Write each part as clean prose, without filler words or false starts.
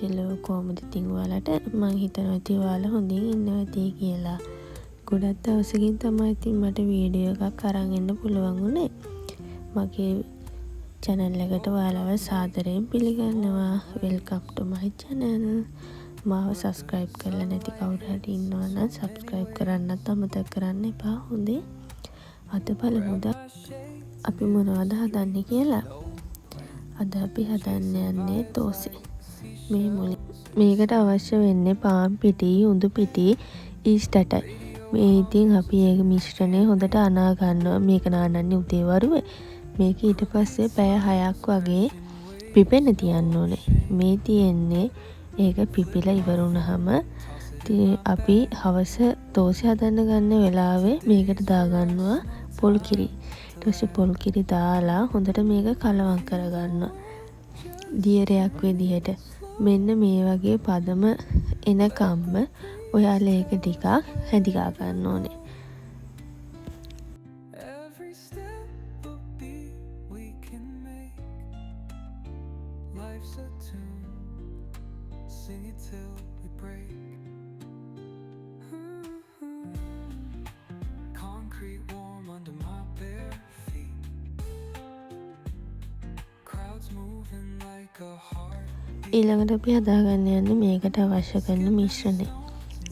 Hello කොහොමද ඉතින් ඔයාලට? මං හිතනවා ඉතින් ඔයාලා හොඳින් ඉන්නවා ඇති කියලා. ගොඩක් දවසකින් තමයි ඉතින් මට වීඩියෝ එකක් අරන් එන්න පුළුවන් වුණේ. මගේ channel එකට ඔයාලව සාදරයෙන් පිළිගන්නවා. welcome to my channel. මාව subscribe කරලා නැති කවුරු හරි ඉන්නවා නම් subscribe කරන්නත් අමතක කරන්න එපා. හොඳේ. අද බලමුද අපි මොනවද හදන්නේ කියලා. අද අපි හදන්න යන්නේ තෝසේ. මේකට අවශ්‍ය වෙන්නේ පාන් පිටි, උඳු පිටි, ඊස්ටටයි. මේ ඉතින් අපි ඒක මිශ්‍රණය හොඳට අනා ගන්නවා. මේක නානන්නේ උදේ වරුවේ. මේක ඊට පස්සේ පැය 6ක් වගේ පිපෙන්න තියන්න ඕනේ. මේ තියෙන්නේ ඒක පිපිලා ඉවර වුණාම අපි හවස තෝසේ හදන්න ගන්න වෙලාවේ මේකට දාගන්නවා පොල් කිරි. ඊට පස්සේ පොල් කිරි දාලා හොඳට මේක කලවම් කරගන්නවා. දියරයක් විදිහට. මෙන්න මේ වගේ පදම එනකම්ම ඔයාලා ඒක ටිකක් හැදිලා ගන්න ඕනේ. ඊළඟට අපි හදාගන්න යන්නේ මේකට අවශ්‍ය කරන මිශ්‍රණය.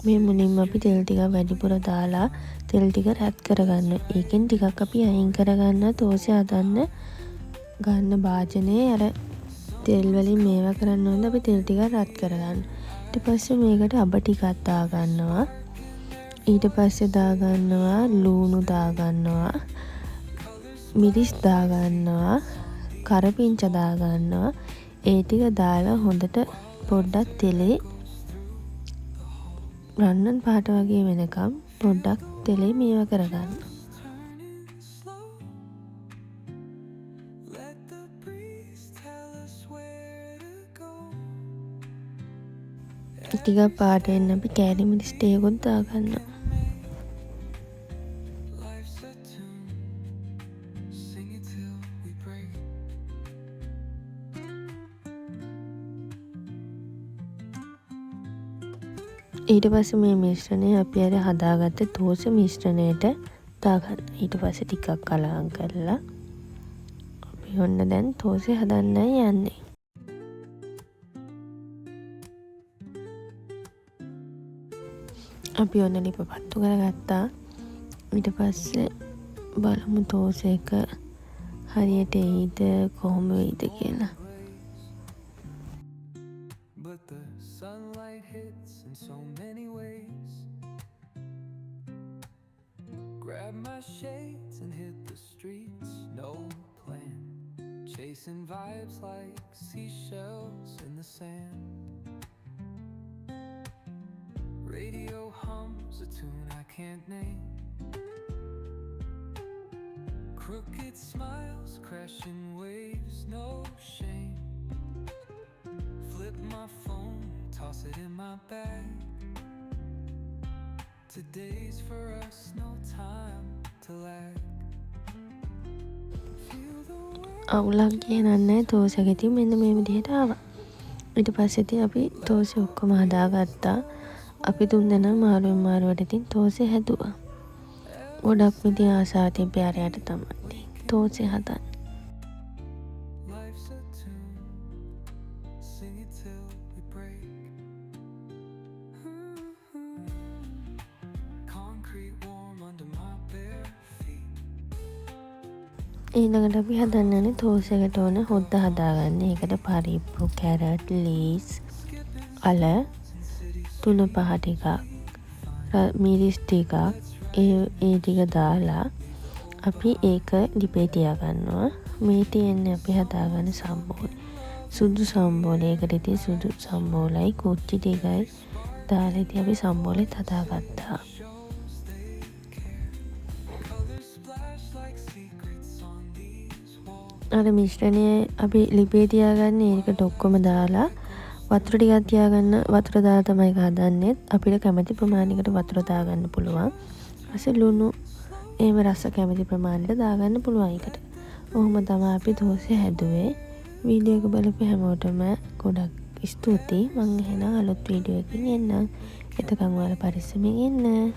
මේ මුලින්ම අපි තෙල් ටික වැඩිපුර දාලා තෙල් ටික රැත් කරගන්න. ඒකෙන් ටිකක් අපි අයින් කරගන්න තෝසේ හදන්න ගන්න භාජනයේ අර තෙල් වලින් මේවා කරන්න ඕනේ අපි තෙල් ටික රැත් කරගන්න. ඊට පස්සේ මේකට අබ ටිකක් දාගන්නවා. ඊට පස්සේ දාගන්නවා ලූණු දාගන්නවා. මිරිස් දාගන්නවා. කරපිංච දාගන්නවා. ඒ ටික දාලා හොඳට පොඩ්ඩක් තෙලේ රන්නන් පාට වගේ වෙනකම් පොඩ්ඩක් තෙලේ මේවා කරගන්න. ටිකක් පාට වෙන්න අපි කෑලි මිරිස් ටිකකුත් දාගන්නවා. ඊට පස්සේ මේ මිශ්‍රණය අපි අර හදාගත්ත තෝස මිශ්‍රණයට දාගන්න. ඊට පස්සේ ටිකක් කලවම් කරලා අපි ඔන්න දැන් තෝසේ හදන්නයි යන්නේ. අපි ඔන්න ලිප පත්තු කරගත්තා. ඊට පස්සේ බලමු තෝසේ එක හරියට එයිද කොහොම වෙයිද කියලා. So many ways. Grab my shades and hit the streets. No plan. Chasing vibes like seashells in the sand. Radio hums a tune I can't name. Crooked smiles, crashing waves, no shame. Flip my phone, toss it in my bag. Today's for us, no time to lag. අවුලක් කියනන්නේ තෝසෙක ඉතින් මෙන්න මේ විදිහට ආවා. ඊට පස්සේ ඉතින් අපි තෝසෙ ඔක්කොම හදාගත්තා. අපි තුන්දෙනා මාරුවෙන් මාරුවට ඉතින් තෝසෙ හැදුවා. ගොඩක් විදිහ ආසාවෙන් ප්යාරයට තමයි තෝසෙ හදන්නේ. ඊළඟට අපි හදන්න යන්නේ තෝසෙකට ඕන හොද්ද හදාගන්න. ඒකට පරිප්පු, කැරට්, ලීස්, අල, තුන පහ ටිකක්, මිරිස් ටිකක්, ඒ ටික දාලා අපි ඒක ලිපේ තියාගන්නවා. මේ තියෙන්නේ අපි හදාගන්න සම්බෝල. සුදු සම්බෝලයකට ඉතින් සුදු සම්බෝලයි කුච්චි ටිකයි දාලා ඉතින් අපි සම්බෝලෙත් හදාගත්තා. අර මිශ්‍රණය අපි ලිපේ තියාගන්නේ ඒකට ඔක්කොම දාලා වතුර ටිකක් තියාගන්න. වතුර දාලා තමයි ඒක හදන්නේ. අපිට කැමති ප්‍රමාණයකට වතුර දාගන්න පුළුවන්. ඊපස්සේ ලුණු එහෙම රස කැමති ප්‍රමාණයට දාගන්න පුළුවන් ඒකට. ඔහොම තමයි අපි දෝසෙ හැදුවේ. වීඩියෝ එක බලපු හැමෝටම ගොඩක් ස්තුතියි. මං එහෙනම් අලුත් වීඩියෝ එකකින් එන්නම්. එතකන් ඔයාලා පරිස්සමෙන් ඉන්න.